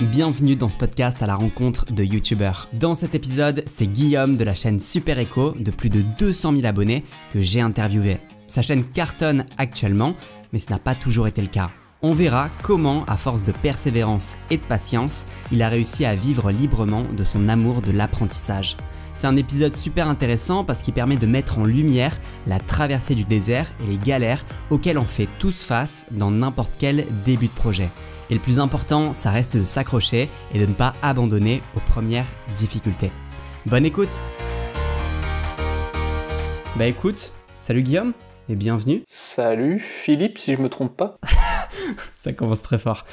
Bienvenue dans ce podcast à la rencontre de youtubeurs. Dans cet épisode, c'est Guillaume de la chaîne Super Echo de plus de 200 000 abonnés que j'ai interviewé. Sa chaîne cartonne actuellement, mais ce n'a pas toujours été le cas. On verra comment, à force de persévérance et de patience, il a réussi à vivre librement de son amour de l'apprentissage. C'est un épisode super intéressant parce qu'il permet de mettre en lumière la traversée du désert et les galères auxquelles on fait tous face dans n'importe quel début de projet. Et le plus important, ça reste de s'accrocher et de ne pas abandonner aux premières difficultés. Bonne écoute! Bah écoute, salut Guillaume et bienvenue. Salut Philippe, si je me trompe pas. Ça commence très fort.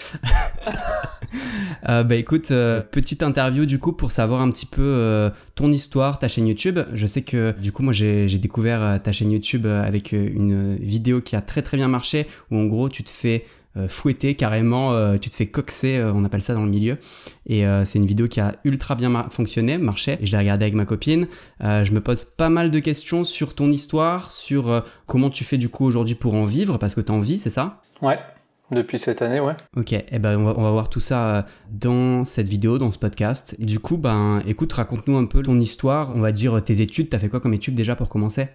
Bah écoute, petite interview du coup pour savoir un petit peu ton histoire, ta chaîne YouTube. Je sais que du coup moi j'ai découvert ta chaîne YouTube avec une vidéo qui a très très bien marché où en gros tu te fais fouetter carrément, tu te fais coxer, on appelle ça dans le milieu. Et c'est une vidéo qui a ultra bien fonctionné, marché. Et je l'ai regardée avec ma copine. Je me pose pas mal de questions sur ton histoire, sur comment tu fais du coup aujourd'hui pour en vivre, parce que t'en vis, c'est ça ? Ouais. Depuis cette année, ouais. Ok, et ben on va voir tout ça dans cette vidéo, dans ce podcast. Et du coup, écoute, raconte-nous un peu ton histoire, on va dire tes études. T'as fait quoi comme études déjà pour commencer ?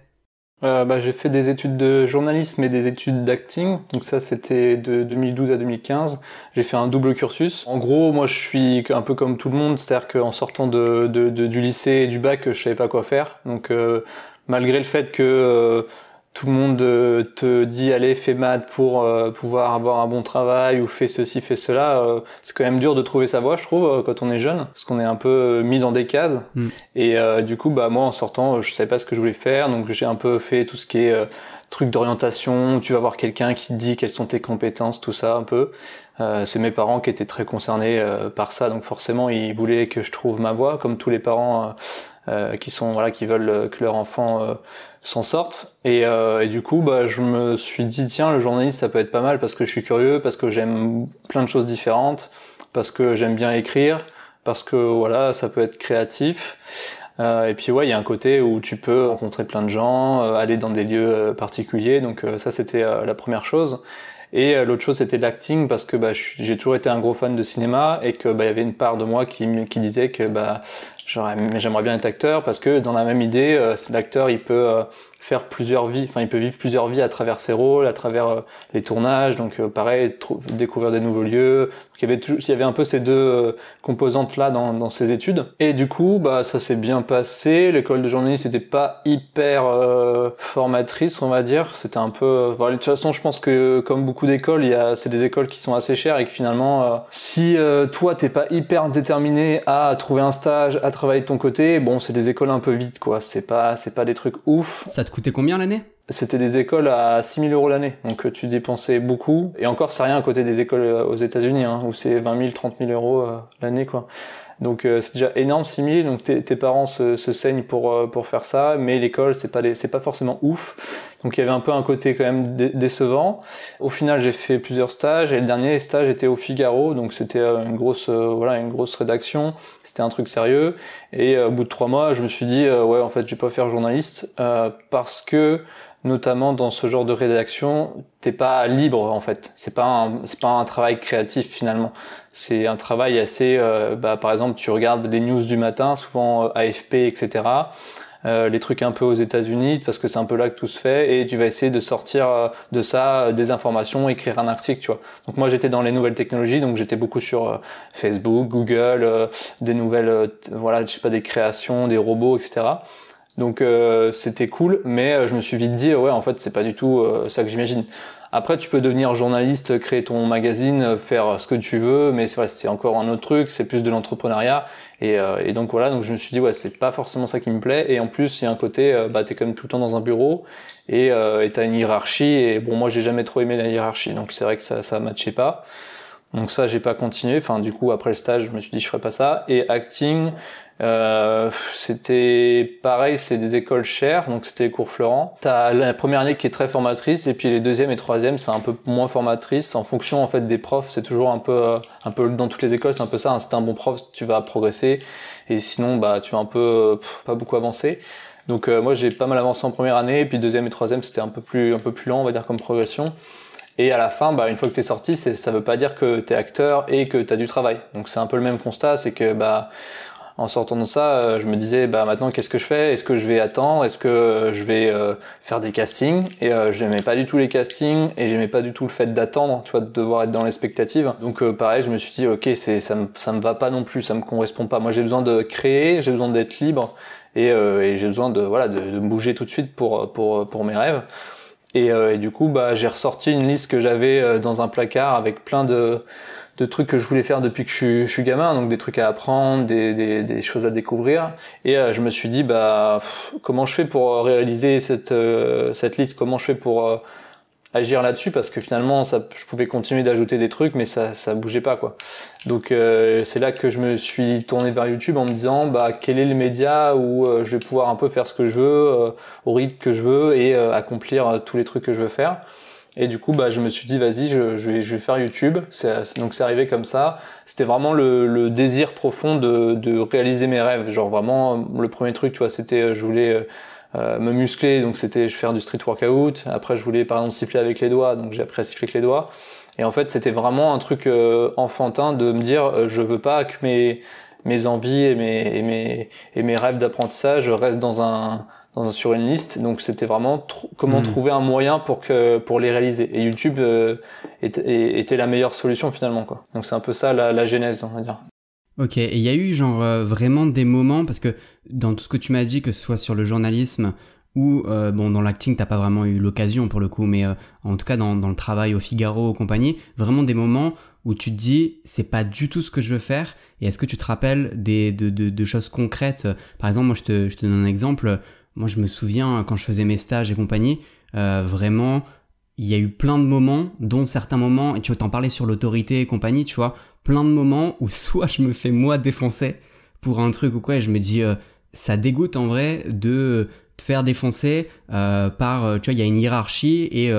J'ai fait des études de journalisme et des études d'acting. Donc ça, c'était de 2012 à 2015. J'ai fait un double cursus. En gros, moi, je suis un peu comme tout le monde, c'est-à-dire qu'en sortant du lycée et du bac, je savais pas quoi faire. Donc, malgré le fait que tout le monde te dit allez fais maths pour pouvoir avoir un bon travail ou fais ceci, fais cela, c'est quand même dur de trouver sa voie, je trouve, quand on est jeune, parce qu'on est un peu mis dans des cases. Et du coup moi en sortant je savais pas ce que je voulais faire, donc j'ai un peu fait tout ce qui est truc d'orientation où tu vas voir quelqu'un qui te dit quelles sont tes compétences, tout ça un peu. C'est mes parents qui étaient très concernés par ça, donc forcément ils voulaient que je trouve ma voie, comme tous les parents qui veulent que leur enfant s'en sortent. Et du coup je me suis dit tiens, le journalisme ça peut être pas mal parce que je suis curieux, parce que j'aime plein de choses différentes, parce que j'aime bien écrire, parce que voilà, ça peut être créatif. Et puis il y a un côté où tu peux rencontrer plein de gens, aller dans des lieux particuliers, donc ça c'était la première chose. Et l'autre chose c'était l'acting, parce que j'ai toujours été un gros fan de cinéma et que y avait une part de moi qui disait que j'aimerais bien être acteur, parce que dans la même idée, l'acteur il peut faire plusieurs vies, il peut vivre plusieurs vies à travers ses rôles, à travers les tournages, donc pareil, découvrir des nouveaux lieux. Donc il y avait un peu ces deux composantes là dans ces études. Et du coup ça s'est bien passé. L'école de journalisme n'était pas hyper formatrice, on va dire. C'était un peu de toute façon je pense que comme beaucoup d'écoles, c'est des écoles qui sont assez chères et que finalement si toi t'es pas hyper déterminé à trouver un stage, à travailler de ton côté, c'est des écoles un peu vides quoi. C'est pas des trucs ouf. Ça te coûtait combien l'année ? C'était des écoles à 6 000 € l'année, donc tu dépensais beaucoup. Et encore, c'est rien à côté des écoles aux États-Unis, où c'est 20 000, 30 000 € l'année, quoi. Donc c'est déjà énorme, 6 000. Donc tes parents se saignent pour faire ça, mais l'école c'est pas forcément ouf. Donc il y avait un peu un côté quand même décevant. Au final, j'ai fait plusieurs stages et le dernier stage était au Figaro, donc c'était une grosse rédaction. C'était un truc sérieux. Et au bout de 3 mois, je me suis dit en fait, je vais pas faire journaliste parce que notamment dans ce genre de rédaction, t'es pas libre en fait. C'est pas un travail créatif finalement. C'est un travail assez par exemple, tu regardes les news du matin, souvent AFP, etc. Les trucs un peu aux États-Unis, parce que c'est un peu là que tout se fait, et tu vas essayer de sortir de ça des informations, écrire un article, tu vois. Donc moi j'étais dans les nouvelles technologies, donc j'étais beaucoup sur Facebook, Google, des nouvelles, des créations, des robots, etc. Donc c'était cool, mais je me suis vite dit en fait c'est pas du tout ça que j'imagine. Après tu peux devenir journaliste, créer ton magazine, faire ce que tu veux, mais c'est encore un autre truc, c'est plus de l'entrepreneuriat et donc donc je me suis dit c'est pas forcément ça qui me plaît, et en plus il y a un côté t'es quand même tout le temps dans un bureau et t'as une hiérarchie, et moi j'ai jamais trop aimé la hiérarchie, donc c'est vrai que ça matchait pas. Donc ça j'ai pas continué, du coup après le stage je me suis dit je ferais pas ça. Et acting, c'était pareil, c'est des écoles chères, donc c'était les cours Florent. T'as la première année qui est très formatrice, et puis les deuxième et troisième c'est un peu moins formatrice en fonction en fait des profs. C'est toujours un peu dans toutes les écoles, c'est un peu ça, si t'es un bon prof tu vas progresser, et sinon tu vas un peu pas beaucoup avancer. Donc moi j'ai pas mal avancé en première année, et puis deuxième et troisième c'était un peu plus lent on va dire comme progression. Et à la fin, une fois que t'es sorti, ça veut pas dire que t'es acteur et que t'as du travail. Donc c'est un peu le même constat, c'est que en sortant de ça, je me disais maintenant qu'est-ce que je fais? Est-ce que je vais attendre? Est-ce que je vais faire des castings? Et j'aimais pas du tout les castings et j'aimais pas du tout le fait d'attendre, tu vois, de devoir être dans l'expectative. Donc pareil, je me suis dit ok, ça me va pas non plus, ça me correspond pas. Moi j'ai besoin de créer, j'ai besoin d'être libre et j'ai besoin de bouger tout de suite pour mes rêves. Et du coup j'ai ressorti une liste que j'avais dans un placard avec plein de trucs que je voulais faire depuis que je suis gamin, donc des trucs à apprendre, des choses à découvrir. Et je me suis dit comment je fais pour réaliser cette liste, comment je fais pour agir là-dessus, parce que finalement je pouvais continuer d'ajouter des trucs mais ça bougeait pas quoi. Donc c'est là que je me suis tourné vers YouTube en me disant quel est le média où je vais pouvoir un peu faire ce que je veux au rythme que je veux et accomplir tous les trucs que je veux faire. Et du coup, je me suis dit, vas-y, je vais faire YouTube. Donc c'est arrivé comme ça. C'était vraiment le désir profond de réaliser mes rêves. Genre vraiment, le premier truc, tu vois, c'était, je voulais me muscler. Donc c'était, je faire du street workout. Après, je voulais, par exemple, siffler avec les doigts. Donc j'ai appris à siffler avec les doigts. Et en fait, c'était vraiment un truc enfantin de me dire, je veux pas que mes envies et mes rêves d'apprentissage restent sur une liste. Donc c'était vraiment comment trouver un moyen pour les réaliser. Et YouTube était la meilleure solution finalement quoi. Donc c'est un peu ça la genèse, on va dire. Ok, et il y a eu vraiment des moments, parce que dans tout ce que tu m'as dit, que ce soit sur le journalisme ou dans l'acting t'as pas vraiment eu l'occasion pour le coup, mais en tout cas dans le travail au Figaro, compagnie, vraiment des moments où tu te dis c'est pas du tout ce que je veux faire. Et est-ce que tu te rappelles de choses concrètes? Par exemple, moi je te donne un exemple. Moi, je me souviens, quand je faisais mes stages et compagnie, vraiment, il y a eu plein de moments, dont certains moments, et tu t'en parlais sur l'autorité et compagnie, tu vois, plein de moments où soit je me fais moi défoncer pour un truc ou quoi, et je me dis, ça dégoûte en vrai de te faire défoncer par, tu vois, il y a une hiérarchie et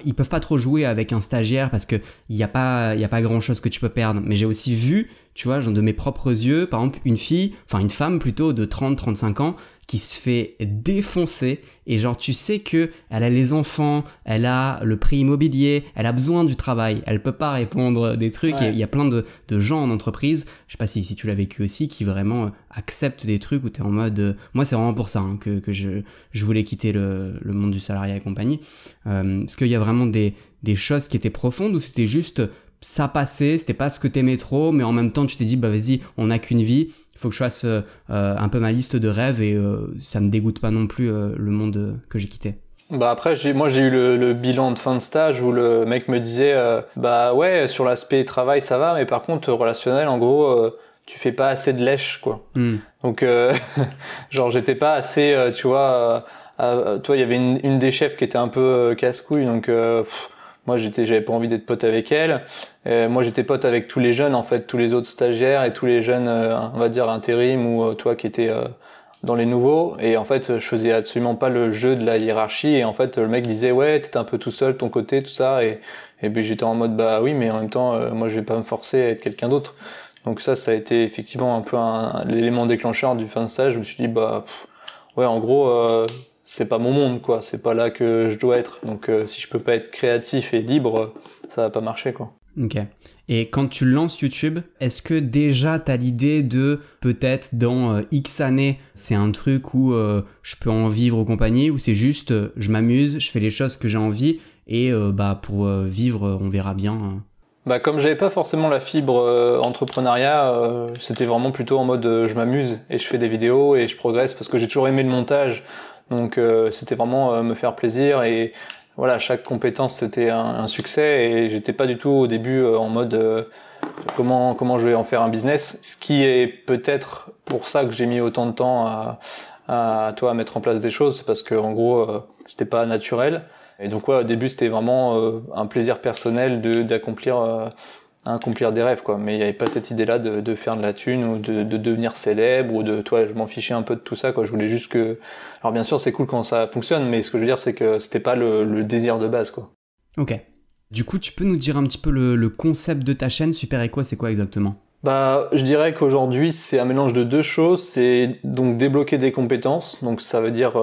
ils peuvent pas trop jouer avec un stagiaire parce que il y a pas grand chose que tu peux perdre. Mais j'ai aussi vu, tu vois, de mes propres yeux, par exemple, une femme plutôt de 30-35 ans qui se fait défoncer, et tu sais que elle a les enfants, elle a le prix immobilier, elle a besoin du travail, elle peut pas répondre des trucs. Ouais. Et il y a plein de gens en entreprise, je sais pas si tu l'as vécu aussi, qui vraiment acceptent des trucs où t'es en mode moi c'est vraiment pour ça que je voulais quitter le monde du salariat et compagnie. Est-ce qu'il y a vraiment des choses qui étaient profondes, ou c'était juste ça passait, c'était pas ce que t'aimais trop, mais en même temps tu t'es dit vas-y, on n'a qu'une vie, il faut que je fasse un peu ma liste de rêves, et ça me dégoûte pas non plus le monde que j'ai quitté. Après moi j'ai eu le bilan de fin de stage où le mec me disait ouais, sur l'aspect travail ça va, mais par contre relationnel en gros tu fais pas assez de lèche quoi. Donc j'étais pas assez tu vois toi il y avait une des chefs qui était un peu casse-couille, donc moi j'avais pas envie d'être pote avec elle. Moi j'étais pote avec tous les jeunes en fait, tous les autres stagiaires et tous les jeunes on va dire intérim ou toi qui étais dans les nouveaux, et en fait je faisais absolument pas le jeu de la hiérarchie, et en fait le mec disait ouais t'étais un peu tout seul de ton côté tout ça, et puis j'étais en mode oui mais en même temps moi je vais pas me forcer à être quelqu'un d'autre. Donc ça a été effectivement un peu l'élément déclencheur du fin de stage. Je me suis dit ouais en gros c'est pas mon monde quoi, c'est pas là que je dois être, donc si je peux pas être créatif et libre ça va pas marcher quoi. Ok. Et quand tu lances YouTube, est-ce que déjà t'as l'idée de peut-être dans X années, c'est un truc où je peux en vivre aux compagnies, ou c'est juste je m'amuse, je fais les choses que j'ai envie, et pour vivre on verra bien. Comme j'avais pas forcément la fibre entrepreneuriat, c'était vraiment plutôt en mode je m'amuse et je fais des vidéos et je progresse, parce que j'ai toujours aimé le montage, donc c'était vraiment me faire plaisir, et voilà, chaque compétence c'était un succès, et j'étais pas du tout au début en mode comment je vais en faire un business, ce qui est peut-être pour ça que j'ai mis autant de temps à mettre en place des choses, c'est parce que en gros c'était pas naturel. Et donc au début c'était vraiment un plaisir personnel d'accomplir des rêves quoi, mais il y avait pas cette idée là de faire de la thune ou de devenir célèbre, ou je m'en fichais un peu de tout ça quoi. Je voulais juste alors bien sûr c'est cool quand ça fonctionne, mais ce que je veux dire c'est que c'était pas le désir de base quoi. Ok. Du coup tu peux nous dire un petit peu le concept de ta chaîne Super Echo, c'est quoi exactement? Je dirais qu'aujourd'hui, c'est un mélange de deux choses. C'est donc débloquer des compétences. Donc, ça veut dire,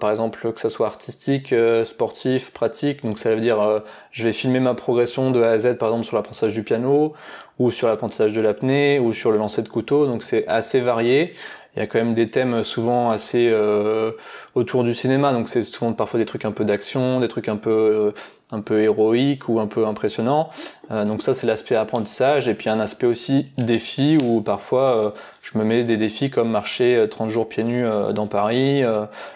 par exemple, que ça soit artistique, sportif, pratique. Donc, ça veut dire, je vais filmer ma progression de A à Z, par exemple, sur l'apprentissage du piano, ou sur l'apprentissage de l'apnée, ou sur le lancer de couteau. Donc, c'est assez varié. Il y a quand même des thèmes souvent assez autour du cinéma. Donc, c'est souvent parfois des trucs un peu d'action, des trucs un peu héroïques ou un peu impressionnants. Donc ça, c'est l'aspect apprentissage. Et puis un aspect aussi défi où parfois je me mets des défis comme marcher 30 jours pieds nus dans Paris,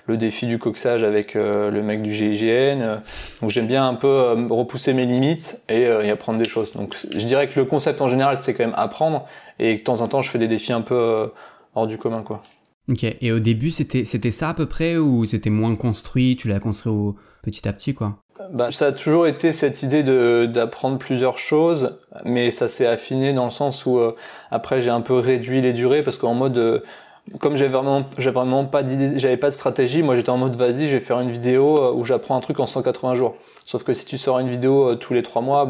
le défi du coxage avec le mec du GIGN. Donc j'aime bien un peu repousser mes limites et apprendre des choses. Donc je dirais que le concept en général, c'est quand même apprendre, et de temps en temps, je fais des défis un peu hors du commun, quoi. Ok, et au début, c'était ça à peu près, ou c'était moins construit, tu l'as construit petit à petit, quoi? Ça a toujours été cette idée d'apprendre plusieurs choses, mais ça s'est affiné dans le sens où après j'ai un peu réduit les durées, parce qu'en mode comme j'avais vraiment pas d'idée, j'avais pas de stratégie, moi j'étais en mode vas-y, je vais faire une vidéo où j'apprends un truc en 180 jours. Sauf que si tu sors une vidéo tous les 3 mois,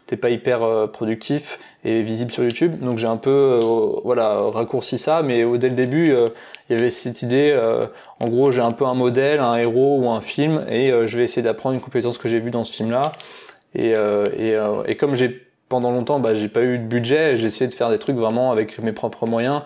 t'es pas hyper productif et visible sur YouTube. Donc j'ai un peu raccourci ça, mais dès le début il y avait cette idée, en gros j'ai un peu un modèle, un héros ou un film, et je vais essayer d'apprendre une compétence que j'ai vue dans ce film-là. Et comme pendant longtemps j'ai pas eu de budget, j'ai essayé de faire des trucs vraiment avec mes propres moyens.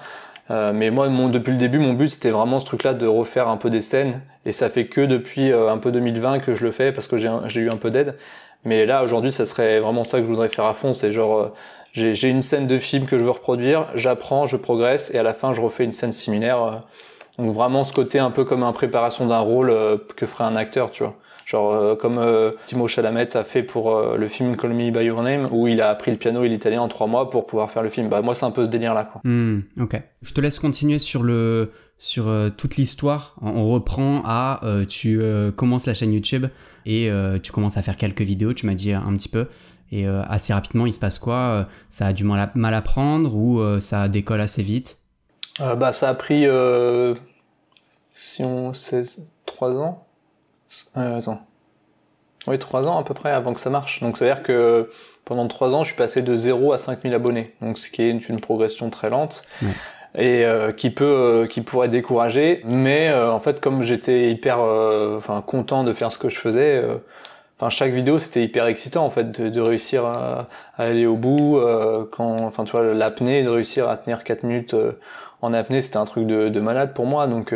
Mais moi, depuis le début, mon but c'était vraiment ce truc-là, de refaire un peu des scènes, et ça fait que depuis un peu 2020 que je le fais, parce que j'ai eu un peu d'aide. Mais là aujourd'hui, ça serait vraiment ça que je voudrais faire à fond, c'est genre j'ai une scène de film que je veux reproduire, j'apprends, je progresse, et à la fin je refais une scène similaire. Donc vraiment ce côté un peu comme une préparation d'un rôle que ferait un acteur, tu vois. Genre comme Timothée Chalamet a fait pour le film Call Me By Your Name, où il a appris le piano et l'italien en 3 mois pour pouvoir faire le film. Moi c'est un peu ce délire là, quoi. Ok. Je te laisse continuer sur toute l'histoire. On reprend à tu commences la chaîne YouTube et tu commences à faire quelques vidéos, tu m'as dit un petit peu. Et assez rapidement, il se passe quoi? Ça a du mal à prendre, ou ça décolle assez vite? Ça a pris 3 ans. Attends. Oui, 3 ans à peu près avant que ça marche. Donc ça veut dire que pendant 3 ans, je suis passé de 0 à 5000 abonnés. Donc ce qui est une progression très lente. Ouais. Et qui pourrait décourager. Mais en fait, comme j'étais hyper content de faire ce que je faisais, chaque vidéo c'était hyper excitant en fait de réussir à aller au bout. Tu vois, l'apnée, de réussir à tenir 4 minutes en apnée, c'était un truc de malade pour moi. Donc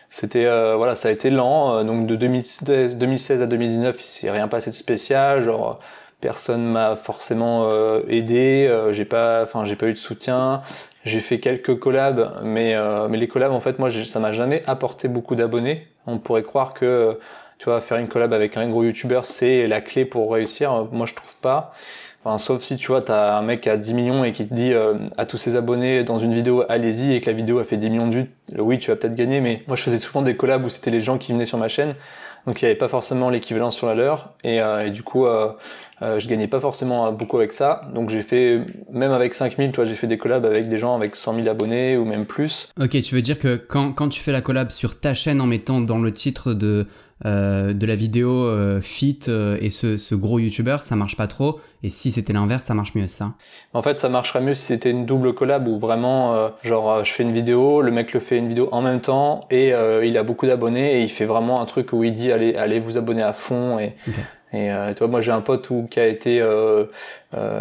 c'était ça a été lent. Donc de 2016 à 2019, il s'est rien passé de spécial. Genre personne m'a forcément aidé. J'ai pas eu de soutien. J'ai fait quelques collabs, mais les collabs en fait, moi ça m'a jamais apporté beaucoup d'abonnés. On pourrait croire que tu vois, faire une collab avec un gros youtubeur, c'est la clé pour réussir. Moi, je trouve pas. Sauf si, tu vois, t'as un mec qui a 10 millions et qui te dit à tous ses abonnés dans une vidéo, allez-y, et que la vidéo a fait 10 millions de vues, oui, tu vas peut-être gagner, mais moi, je faisais souvent des collabs où c'était les gens qui venaient sur ma chaîne, donc il n'y avait pas forcément l'équivalent sur la leur, et du coup, je gagnais pas forcément beaucoup avec ça. Donc j'ai fait, même avec 5000, tu vois, j'ai fait des collabs avec des gens avec 100 000 abonnés ou même plus. Ok, tu veux dire que quand tu fais la collab sur ta chaîne en mettant dans le titre de la vidéo fit et ce gros youtubeur, ça marche pas trop, et si c'était l'inverse, ça marche mieux, ça? En fait, ça marcherait mieux si c'était une double collab où vraiment je fais une vidéo, le mec le fait une vidéo en même temps, et il a beaucoup d'abonnés et il fait vraiment un truc où il dit allez vous abonner à fond, et okay. Et tu vois, moi j'ai un pote qui a été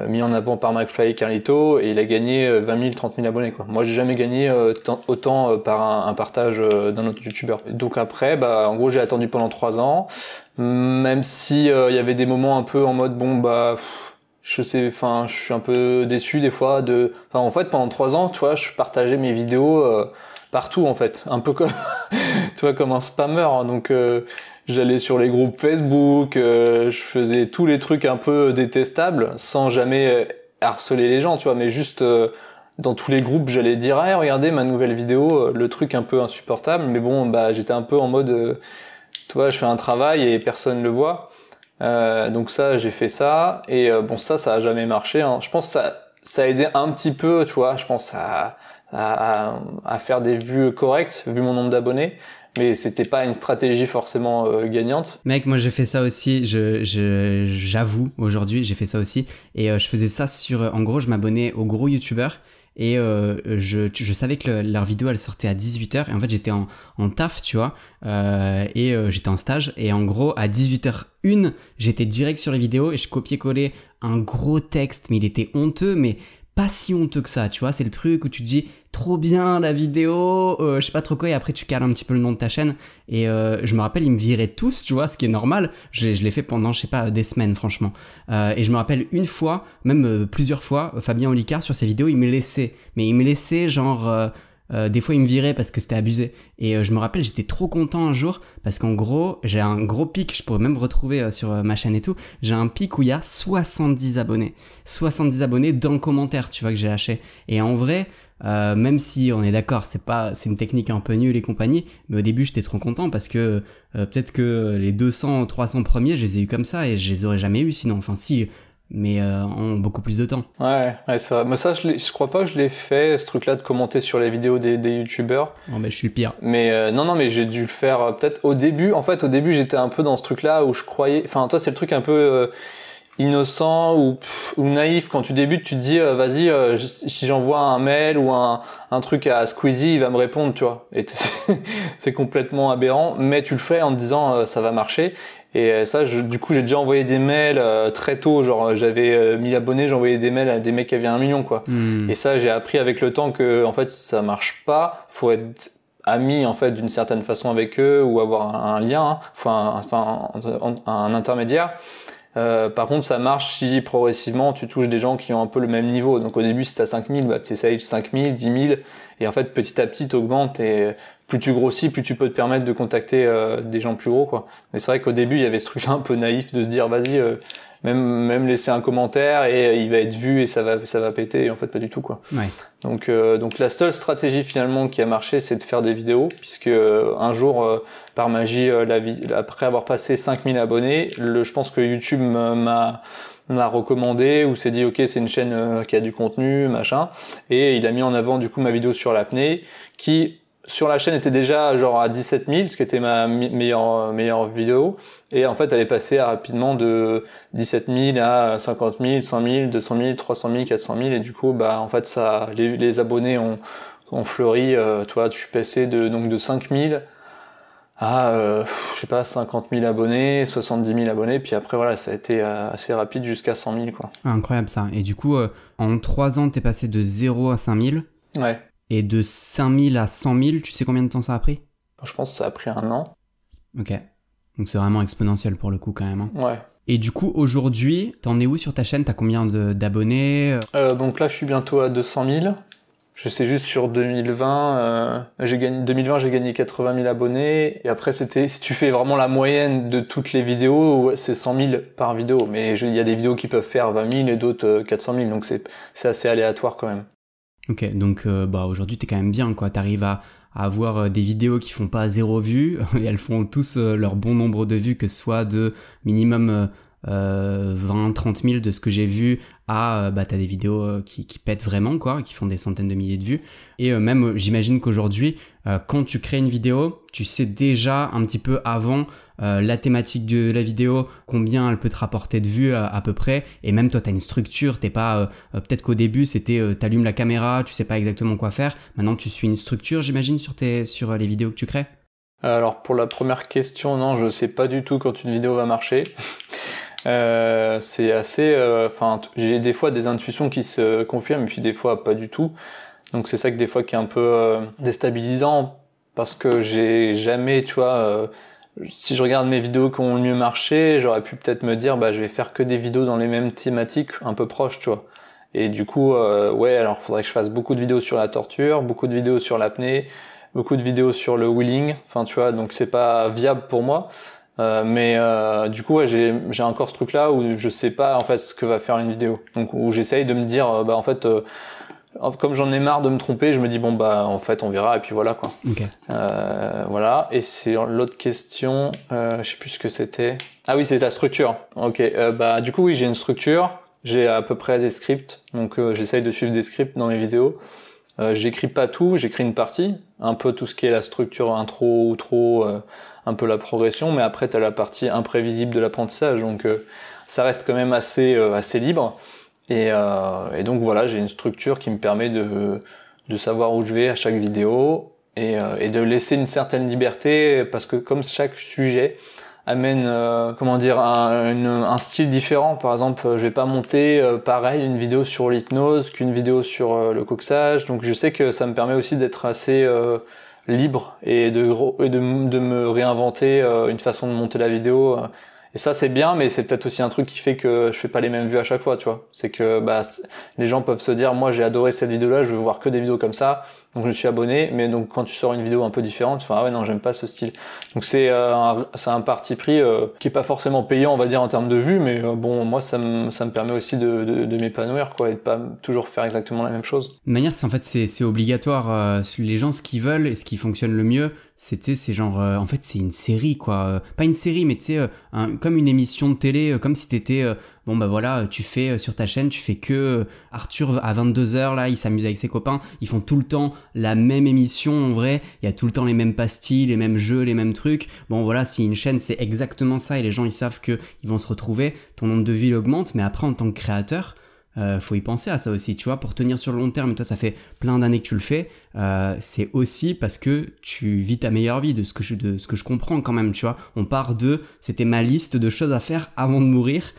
mis en avant par McFly et Carlito, et il a gagné 20 000, 30 000 abonnés, quoi. Moi j'ai jamais gagné autant par un partage d'un autre youtubeur. Donc après, en gros j'ai attendu pendant 3 ans, même si il y avait des moments un peu en mode je suis un peu déçu des fois en fait pendant 3 ans, tu vois, je partageais mes vidéos partout en fait, un peu comme tu vois, comme un spammer, donc j'allais sur les groupes Facebook, je faisais tous les trucs un peu détestables sans jamais harceler les gens, tu vois, mais juste dans tous les groupes j'allais dire regardez ma nouvelle vidéo, le truc un peu insupportable, mais bon j'étais un peu en mode tu vois, je fais un travail et personne le voit, donc ça j'ai fait ça, et ça a jamais marché, hein. Je pense que ça a aidé un petit peu, tu vois, je pense à faire des vues correctes vu mon nombre d'abonnés, mais c'était pas une stratégie forcément gagnante. Mec, moi j'ai fait ça aussi, j'avoue, aujourd'hui j'ai fait ça aussi, et je faisais ça en gros je m'abonnais aux gros youtubeurs, et je savais que leur vidéo elle sortait à 18h, et en fait j'étais en taf, tu vois, et j'étais en stage, et en gros à 18h01 j'étais direct sur les vidéos, et je copiais-collais un gros texte, mais il était honteux, mais pas si honteux que ça, tu vois, c'est le truc où tu te dis trop bien la vidéo, je sais pas trop quoi, et après tu cales un petit peu le nom de ta chaîne, et je me rappelle ils me viraient tous, tu vois, ce qui est normal, je l'ai fait pendant je sais pas des semaines franchement, et je me rappelle une fois, même plusieurs fois, Fabien Olicard sur ses vidéos il me laissait genre des fois il me virait parce que c'était abusé, et je me rappelle j'étais trop content un jour parce qu'en gros j'ai un gros pic, je pourrais même retrouver sur ma chaîne et tout, j'ai un pic où il y a 70 abonnés dans le commentaire, tu vois, que j'ai lâché, et en vrai même si on est d'accord c'est une technique un peu nulle et compagnie, mais au début j'étais trop content parce que peut-être que les 200-300 premiers je les ai eu comme ça et je les aurais jamais eu sinon, enfin si, mais en beaucoup plus de temps. Ouais, ça. Mais ça, je crois pas que je l'ai fait, ce truc-là de commenter sur les vidéos des youtubeurs. Oh, mais je suis le pire. Mais non, mais j'ai dû le faire peut-être au début. En fait, au début, j'étais un peu dans ce truc-là où je croyais. Enfin, toi, c'est le truc un peu innocent ou naïf. Quand tu débutes, tu te dis, vas-y, si j'envoie un mail ou un truc à Squeezie, il va me répondre, tu vois. Et c'est complètement aberrant, mais tu le fais en te disant, ça va marcher. Et ça, du coup, j'ai déjà envoyé des mails très tôt, genre j'avais 1000 abonnés, j'envoyais des mails à des mecs qui avaient 1 million, quoi. Et ça, j'ai appris avec le temps que, en fait, ça marche pas. Faut être ami, en fait, d'une certaine façon avec eux ou avoir un lien, hein. Un intermédiaire. Par contre, ça marche si progressivement tu touches des gens qui ont un peu le même niveau. Donc au début, si t'as 5000, bah tu essayes 5000, 10 000, et en fait petit à petit t'augmentes, et plus tu grossis, plus tu peux te permettre de contacter des gens plus gros, quoi. Mais c'est vrai qu'au début, il y avait ce truc-là un peu naïf de se dire vas-y, même laisser un commentaire et il va être vu et ça va péter, et en fait pas du tout, quoi. Ouais. Donc la seule stratégie finalement qui a marché, c'est de faire des vidéos, puisque un jour par magie, après avoir passé 5000 abonnés, je pense que YouTube m'a recommandé, ou s'est dit ok, c'est une chaîne qui a du contenu, machin, et il a mis en avant du coup ma vidéo sur l'apnée, qui sur la chaîne était déjà genre à 17 000, ce qui était ma meilleure vidéo, et en fait elle est passée rapidement de 17 000 à 50 000, 100 000, 200 000, 300 000, 400 000, et du coup bah en fait ça, les abonnés ont fleuri, tu vois, je suis passé de 5 000 à je sais pas, 50 000 abonnés, 70 000 abonnés, puis après voilà, ça a été assez rapide jusqu'à 100 000, quoi. Incroyable ça. Et du coup en 3 ans t'es passé de 0 à 5000. Ouais. Et de 5000 à 100 000, tu sais combien de temps ça a pris? Je pense que ça a pris 1 an. Ok. Donc c'est vraiment exponentiel pour le coup quand même, hein. Ouais. Et du coup aujourd'hui, t'en es où sur ta chaîne? T'as combien d'abonnés? Donc là je suis bientôt à 200 000. Je sais juste sur 2020, j'ai gagné 80 000 abonnés. Et après c'était, si tu fais vraiment la moyenne de toutes les vidéos, c'est 100 000 par vidéo. Mais il y a des vidéos qui peuvent faire 20 000 et d'autres 400 000. Donc c'est assez aléatoire quand même. Ok, donc aujourd'hui t'es quand même bien, quoi. T'arrives à avoir des vidéos qui font pas 0 vues, et elles font tous leur bon nombre de vues, que ce soit de minimum 20-30 000 de ce que j'ai vu à t'as des vidéos qui pètent vraiment, quoi, qui font des centaines de milliers de vues. Et même j'imagine qu'aujourd'hui quand tu crées une vidéo, tu sais déjà un petit peu avant la thématique de la vidéo, combien elle peut te rapporter de vues à peu près, et même toi t'as une structure, t'es pas peut-être qu'au début c'était t'allumes la caméra, tu sais pas exactement quoi faire. Maintenant tu suis une structure, j'imagine, sur les vidéos que tu crées. Alors pour la première question, non, je sais pas du tout quand une vidéo va marcher. C'est assez, j'ai des fois des intuitions qui se confirment, et puis des fois pas du tout. Donc c'est ça que des fois qui est un peu déstabilisant, parce que j'ai jamais, tu vois, si je regarde mes vidéos qui ont le mieux marché, j'aurais pu peut-être me dire je vais faire que des vidéos dans les mêmes thématiques un peu proches, tu vois. Et du coup ouais, alors faudrait que je fasse beaucoup de vidéos sur la torture, beaucoup de vidéos sur l'apnée, beaucoup de vidéos sur le wheeling, enfin tu vois, donc c'est pas viable pour moi. Mais du coup ouais, j'ai encore ce truc là où je sais pas en fait ce que va faire une vidéo, donc où j'essaye de me dire en fait comme j'en ai marre de me tromper, je me dis en fait on verra, et puis voilà, quoi. Okay. Voilà. Et c'est l'autre question, je sais plus ce que c'était. Ah oui, c'est la structure. Ok. Du coup oui, j'ai une structure, j'ai à peu près des scripts, donc j'essaye de suivre des scripts dans mes vidéos. J'écris pas tout, j'écris une partie, un peu tout ce qui est la structure intro, outro, un peu la progression, mais après t'as la partie imprévisible de l'apprentissage, donc ça reste quand même assez libre. Et donc voilà, j'ai une structure qui me permet de savoir où je vais à chaque vidéo et de laisser une certaine liberté, parce que comme chaque sujet amène un style différent. Par exemple, je vais pas monter pareil une vidéo sur l'hypnose qu'une vidéo sur le coxage. Donc je sais que ça me permet aussi d'être assez libre et de me réinventer une façon de monter la vidéo. Et ça c'est bien, mais c'est peut-être aussi un truc qui fait que je fais pas les mêmes vues à chaque fois, tu vois. C'est que les gens peuvent se dire, moi j'ai adoré cette vidéo-là, je veux voir que des vidéos comme ça, donc je me suis abonné. Mais donc quand tu sors une vidéo un peu différente, tu fais ah ouais non j'aime pas ce style. Donc c'est un parti pris qui est pas forcément payant, on va dire en termes de vues, mais bon moi ça me permet aussi de m'épanouir quoi, et de pas toujours faire exactement la même chose. De manière, c'est obligatoire. Les gens, ce qu'ils veulent et ce qui fonctionne le mieux, c'est genre, en fait, c'est une série, quoi. Pas une série, mais tu sais, comme une émission de télé, comme si t'étais, bon bah voilà, tu fais sur ta chaîne, tu fais que Arthur à 22h, là, il s'amuse avec ses copains, ils font tout le temps la même émission, en vrai, il y a tout le temps les mêmes pastilles, les mêmes jeux, les mêmes trucs. Bon voilà, si une chaîne, c'est exactement ça et les gens, ils savent que ils vont se retrouver, ton nombre de vues augmente, mais après, en tant que créateur, faut y penser à ça aussi, tu vois, pour tenir sur le long terme. Toi, ça fait plein d'années que tu le fais. C'est aussi parce que tu vis ta meilleure vie, de ce que je comprends quand même, tu vois. On part c'était ma liste de choses à faire avant de mourir.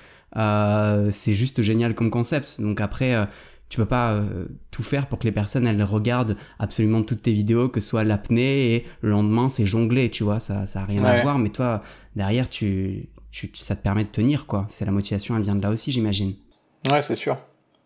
C'est juste génial comme concept. Donc après, tu peux pas tout faire pour que les personnes elles regardent absolument toutes tes vidéos, que ce soit l'apnée et le lendemain c'est jongler, tu vois. Ça a rien à voir. Mais toi, derrière, ça te permet de tenir, quoi. C'est la motivation, elle vient de là aussi, j'imagine. Ouais, c'est sûr.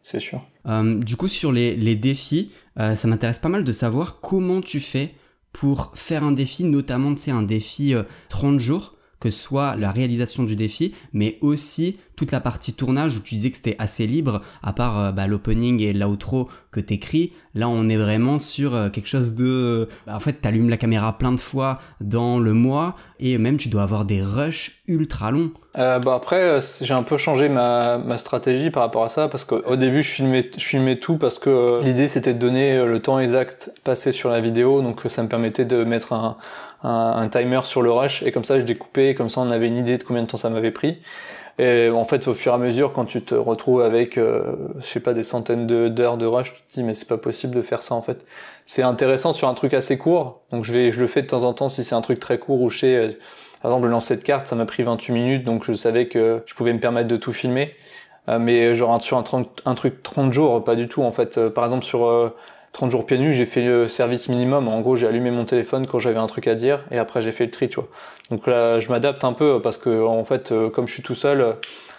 C'est sûr. Du coup, sur les défis, ça m'intéresse pas mal de savoir comment tu fais pour faire un défi, notamment, tu sais, un défi 30 jours, que ce soit la réalisation du défi, mais aussi toute la partie tournage où tu disais que c'était assez libre, à part l'opening et l'outro que t'écris. Là, on est vraiment sur quelque chose de... en fait, t'allumes la caméra plein de fois dans le mois et même tu dois avoir des rushs ultra longs. Après, j'ai un peu changé ma stratégie par rapport à ça, parce qu'au début, je filmais tout parce que l'idée, c'était de donner le temps exact passé sur la vidéo, donc ça me permettait de mettre un timer sur le rush, et comme ça, je découpais, comme ça, on avait une idée de combien de temps ça m'avait pris. Et en fait, au fur et à mesure, quand tu te retrouves avec, je sais pas, des centaines d'heures de rush, tu te dis, mais c'est pas possible de faire ça, en fait. C'est intéressant sur un truc assez court, donc je le fais de temps en temps si c'est un truc très court, où je sais, par exemple, le lancer de cartes, ça m'a pris 28 minutes, donc je savais que je pouvais me permettre de tout filmer. Mais genre sur un truc 30 jours, pas du tout, en fait. Par exemple, sur 30 jours pieds nus, j'ai fait le service minimum. En gros, j'ai allumé mon téléphone quand j'avais un truc à dire, et après j'ai fait le tri, tu vois. Donc là, je m'adapte un peu, parce que en fait, comme je suis tout seul,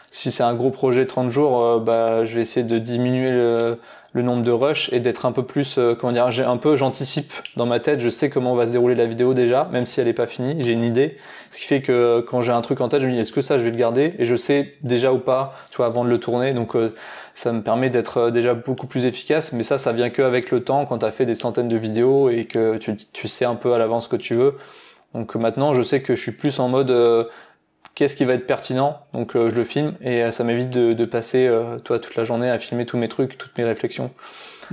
si c'est un gros projet 30 jours, je vais essayer de diminuer le nombre de rushs et d'être un peu plus, j'anticipe dans ma tête, je sais comment va se dérouler la vidéo déjà, même si elle est pas finie, j'ai une idée. Ce qui fait que quand j'ai un truc en tête, je me dis, est-ce que ça, je vais le garder? Et je sais déjà ou pas, tu vois, avant de le tourner. Donc, ça me permet d'être déjà beaucoup plus efficace, mais ça vient que avec le temps, quand t'as fait des centaines de vidéos et que tu sais un peu à l'avance ce que tu veux. Donc maintenant, je sais que je suis plus en mode qu'est-ce qui va être pertinent, donc je le filme, et ça m'évite de passer toute la journée à filmer tous mes trucs, toutes mes réflexions.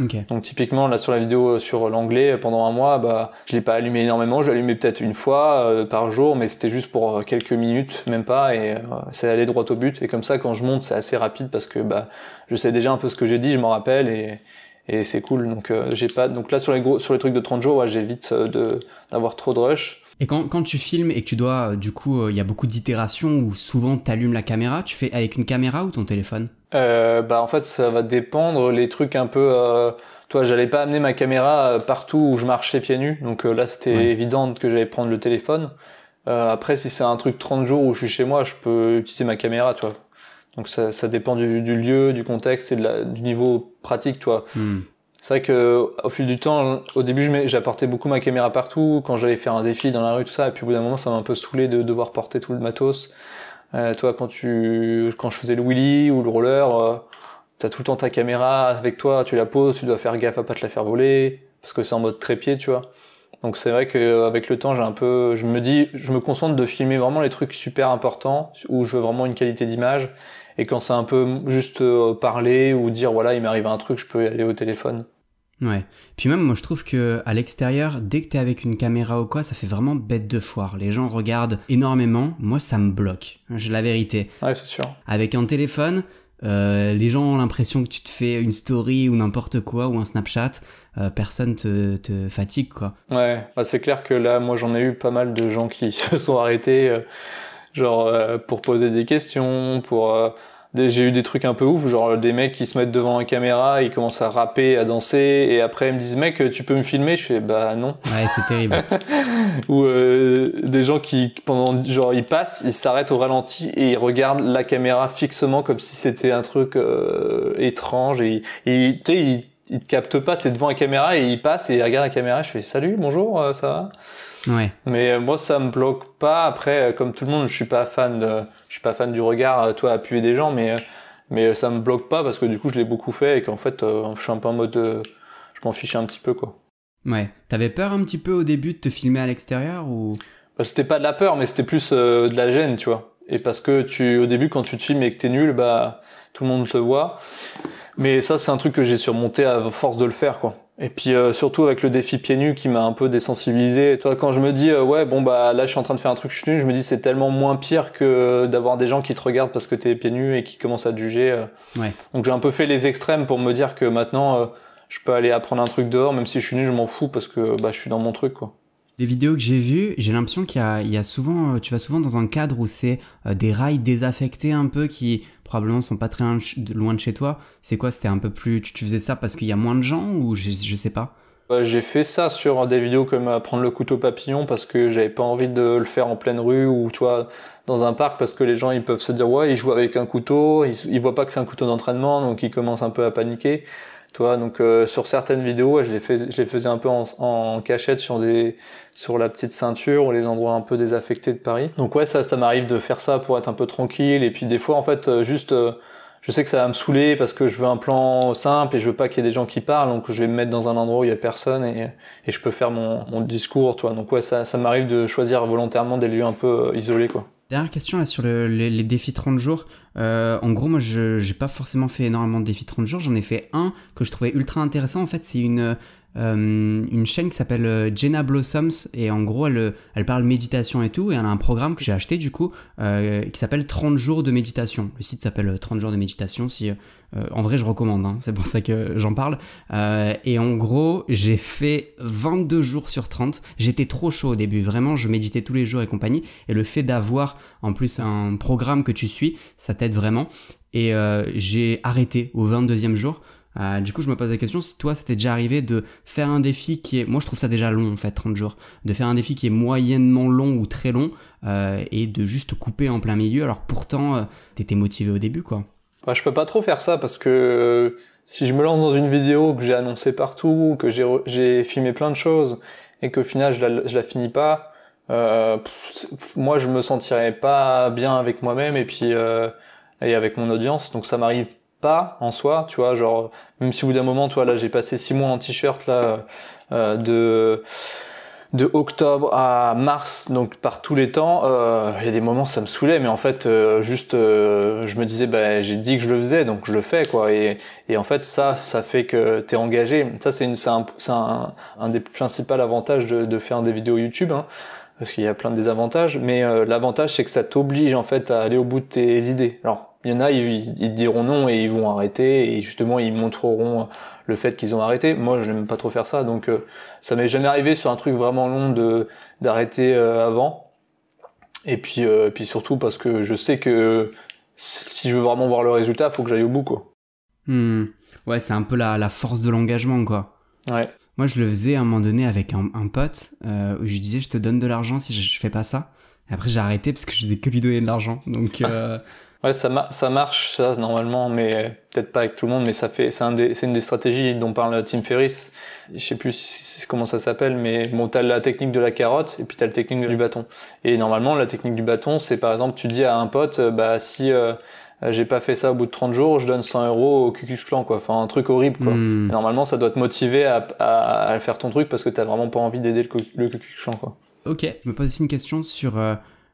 Okay. Donc typiquement là sur la vidéo sur l'anglais, pendant un mois, je l'ai pas allumé énormément, je l'ai allumé peut-être une fois par jour, mais c'était juste pour quelques minutes, même pas, et c'est allé droit au but. Et comme ça, quand je monte, c'est assez rapide, parce que je sais déjà un peu ce que j'ai dit, je m'en rappelle, et c'est cool. Donc j'ai pas, donc là sur les trucs de 30 jours, j'évite d'avoir trop de rush. Et quand tu filmes et que tu dois, du coup, il y a beaucoup d'itérations où souvent t'allumes la caméra, tu fais avec une caméra ou ton téléphone? En fait, ça va dépendre. Les trucs un peu, toi, j'allais pas amener ma caméra partout où je marchais pieds nus, donc là c'était évident que j'allais prendre le téléphone. Après, si c'est un truc 30 jours où je suis chez moi, je peux utiliser ma caméra, tu vois. Donc ça dépend du lieu, du contexte et du niveau pratique, tu vois. C'est vrai que au fil du temps, au début, j'apportais beaucoup ma caméra partout quand j'allais faire un défi dans la rue, tout ça, et puis au bout d'un moment, ça m'a un peu saoulé de devoir porter tout le matos. Toi, quand je faisais le wheelie ou le roller, t'as tout le temps ta caméra avec toi, tu la poses, tu dois faire gaffe à pas te la faire voler, parce que c'est en mode trépied, tu vois. Donc c'est vrai qu'avec le temps, je me concentre de filmer vraiment les trucs super importants, où je veux vraiment une qualité d'image, et quand c'est un peu juste parler ou dire voilà, il m'arrive un truc, je peux y aller au téléphone. Ouais. Puis même, moi, je trouve que à l'extérieur, dès que t'es avec une caméra ou quoi, ça fait vraiment bête de foire. Les gens regardent énormément. Moi, ça me bloque. J'ai la vérité. Ouais, c'est sûr. Avec un téléphone, les gens ont l'impression que tu te fais une story ou n'importe quoi, ou un Snapchat. Personne te fatigue, quoi. Ouais, bah, c'est clair que là, moi, j'en ai eu pas mal de gens qui se sont arrêtés, pour poser des questions, j'ai eu des trucs un peu ouf, genre des mecs qui se mettent devant une caméra, ils commencent à rapper, à danser, et après ils me disent mec, tu peux me filmer? Je fais bah non. Ouais, c'est terrible. Ou des gens qui pendant genre ils passent, ils s'arrêtent au ralenti et ils regardent la caméra fixement comme si c'était un truc étrange et tu sais ils te captent pas, t'es devant la caméra et ils passent et ils regardent la caméra. Je fais salut, bonjour, ça va? Ouais. Mais moi ça me bloque pas. Après comme tout le monde, je suis pas fan du regard, toi appuyer des gens, mais ça me bloque pas parce que du coup je l'ai beaucoup fait et qu'en fait je suis un peu en mode je m'en fichais un petit peu quoi. Ouais. T'avais peur un petit peu au début de te filmer à l'extérieur ou? Bah, c'était pas de la peur, mais c'était plus de la gêne, tu vois. Et parce que au début quand tu te filmes et que t'es nul, bah tout le monde te voit. Mais ça c'est un truc que j'ai surmonté à force de le faire quoi. Et puis surtout avec le défi pieds nus qui m'a un peu désensibilisé. Toi quand je me dis ouais bon bah là je suis en train de faire un truc je suis nul, je me dis c'est tellement moins pire que d'avoir des gens qui te regardent parce que t'es pieds nus et qui commencent à te juger. Ouais. Donc j'ai un peu fait les extrêmes pour me dire que maintenant je peux aller apprendre un truc dehors même si je suis nul, je m'en fous parce que bah je suis dans mon truc quoi. Des vidéos que j'ai vues, j'ai l'impression qu'il y a souvent, tu vas souvent dans un cadre où c'est des rails désaffectés un peu qui probablement sont pas très loin de chez toi. C'est quoi? C'était un peu plus, tu faisais ça parce qu'il y a moins de gens ou je sais pas. J'ai fait ça sur des vidéos comme prendre le couteau papillon parce que j'avais pas envie de le faire en pleine rue ou tu vois dans un parc parce que les gens ils peuvent se dire ouais il joue avec un couteau, ils voient pas que c'est un couteau d'entraînement donc ils commencent un peu à paniquer. Tu vois, donc sur certaines vidéos, je les faisais un peu en cachette sur la petite ceinture ou les endroits un peu désaffectés de Paris. Donc ouais, ça m'arrive de faire ça pour être un peu tranquille. Et puis des fois, en fait, je sais que ça va me saouler parce que je veux un plan simple et je veux pas qu'il y ait des gens qui parlent. Donc je vais me mettre dans un endroit où il y a personne et je peux faire mon discours, tu vois. Donc ouais, ça m'arrive de choisir volontairement des lieux un peu isolés, quoi. Dernière question là sur les défis 30 jours. En gros, moi, j'ai pas forcément fait énormément de défis 30 jours. J'en ai fait un que je trouvais ultra intéressant. En fait, c'est une chaîne qui s'appelle Jenna Blossoms et en gros, elle parle méditation et tout. Et elle a un programme que j'ai acheté du coup qui s'appelle 30 jours de méditation. Le site s'appelle 30 jours de méditation. En vrai, je recommande, hein, c'est pour ça que j'en parle. Et en gros, j'ai fait 22 jours sur 30. J'étais trop chaud au début, vraiment, je méditais tous les jours et compagnie. Et le fait d'avoir en plus un programme que tu suis, ça t'aide vraiment. Et j'ai arrêté au 22e jour. Du coup, je me pose la question si toi, ça t'est déjà arrivé de faire un défi qui est... Moi, je trouve ça déjà long, en fait, 30 jours. De faire un défi qui est moyennement long ou très long et de juste couper en plein milieu. Alors pourtant, t'étais motivé au début, quoi. Bah, je peux pas trop faire ça parce que si je me lance dans une vidéo que j'ai annoncé partout, que j'ai filmé plein de choses et qu'au final je la finis pas, moi je me sentirais pas bien avec moi-même et puis et avec mon audience. Donc ça m'arrive pas en soi, tu vois, genre même si au bout d'un moment, tu vois, là j'ai passé 6 mois en t-shirt là de octobre à mars, donc par tous les temps, il y a des moments ça me saoulait, mais en fait je me disais bah j'ai dit que je le faisais, donc je le fais quoi, et en fait ça fait que t'es engagé. Ça c'est un des principaux avantages de faire des vidéos YouTube, hein, parce qu'il y a plein de désavantages, mais l'avantage c'est que ça t'oblige en fait à aller au bout de tes idées. Alors il y en a, ils diront non et ils vont arrêter et justement ils montreront le fait qu'ils ont arrêté. Moi, j'aime pas trop faire ça, donc ça m'est jamais arrivé sur un truc vraiment long d'arrêter avant. Et puis surtout parce que je sais que si je veux vraiment voir le résultat, faut que j'aille au bout, quoi. Ouais, c'est un peu la force de l'engagement, quoi. Ouais. Moi, je le faisais à un moment donné avec un pote où je lui disais je te donne de l'argent si je fais pas ça. Et après, j'ai arrêté parce que je faisais que lui donner de l'argent. Donc ouais, ça marche, ça, normalement, mais peut-être pas avec tout le monde, mais c'est une des stratégies dont parle Tim Ferriss. Je sais plus comment ça s'appelle, mais bon, t'as la technique de la carotte, et puis t'as la technique du bâton. Et normalement, la technique du bâton, c'est par exemple, tu dis à un pote, bah, si, j'ai pas fait ça au bout de 30 jours, je donne 100 € au Ku Klux Klan, quoi. Enfin, un truc horrible, quoi. Normalement, ça doit te motiver à faire ton truc parce que t'as vraiment pas envie d'aider le Ku Klux Klan, quoi. Ok, je me pose aussi une question sur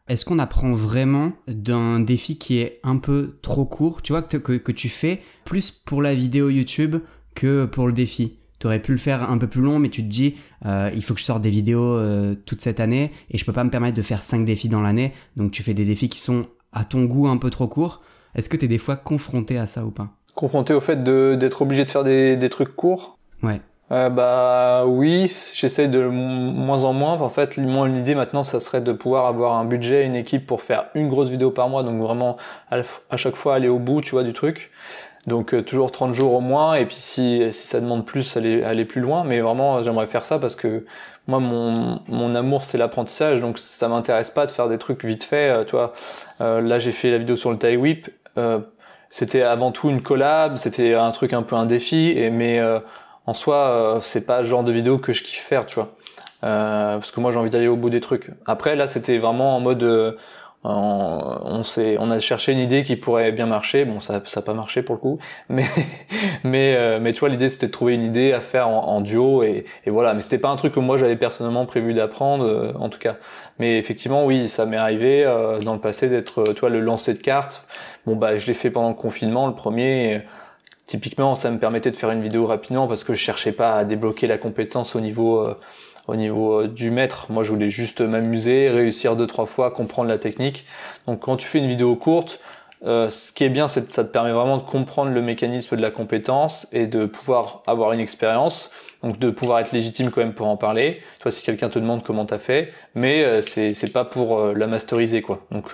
est-ce qu'on apprend vraiment d'un défi qui est un peu trop court, tu vois, que tu fais plus pour la vidéo YouTube que pour le défi. T'aurais pu le faire un peu plus long, mais tu te dis, il faut que je sorte des vidéos toute cette année et je peux pas me permettre de faire 5 défis dans l'année. Donc tu fais des défis qui sont à ton goût un peu trop courts. Est-ce que t'es des fois confronté à ça ou pas? Confronté au fait d'être obligé de faire des trucs courts? Ouais. Bah oui, j'essaie de moins en moins. En fait, moi l'idée maintenant, ça serait de pouvoir avoir un budget, une équipe pour faire une grosse vidéo par mois, donc vraiment à chaque fois aller au bout, tu vois, du truc. Donc toujours 30 jours au moins, et puis si ça demande plus, aller plus loin. Mais vraiment, j'aimerais faire ça parce que moi, mon amour, c'est l'apprentissage, donc ça m'intéresse pas de faire des trucs vite fait. Tu vois, là j'ai fait la vidéo sur le tie whip. C'était avant tout une collab, c'était un truc un peu un défi, mais en soi, c'est pas le genre de vidéo que je kiffe faire, tu vois. Parce que moi, j'ai envie d'aller au bout des trucs. Après, là, c'était vraiment en mode, on a cherché une idée qui pourrait bien marcher. Bon, ça a pas marché pour le coup, mais tu vois, l'idée, c'était de trouver une idée à faire en duo et voilà. Mais c'était pas un truc que moi j'avais personnellement prévu d'apprendre, en tout cas. Mais effectivement, oui, ça m'est arrivé dans le passé d'être, tu vois, le lancer de cartes. Bon, bah, je l'ai fait pendant le confinement, le premier. Typiquement, ça me permettait de faire une vidéo rapidement parce que je cherchais pas à débloquer la compétence au niveau du maître. Moi, je voulais juste m'amuser, réussir 2-3 fois, comprendre la technique. Donc, quand tu fais une vidéo courte, ce qui est bien, c'est que ça te permet vraiment de comprendre le mécanisme de la compétence et de pouvoir avoir une expérience, donc de pouvoir être légitime quand même pour en parler. Toi, si quelqu'un te demande comment t'as fait, mais c'est pas pour la masteriser, quoi. Donc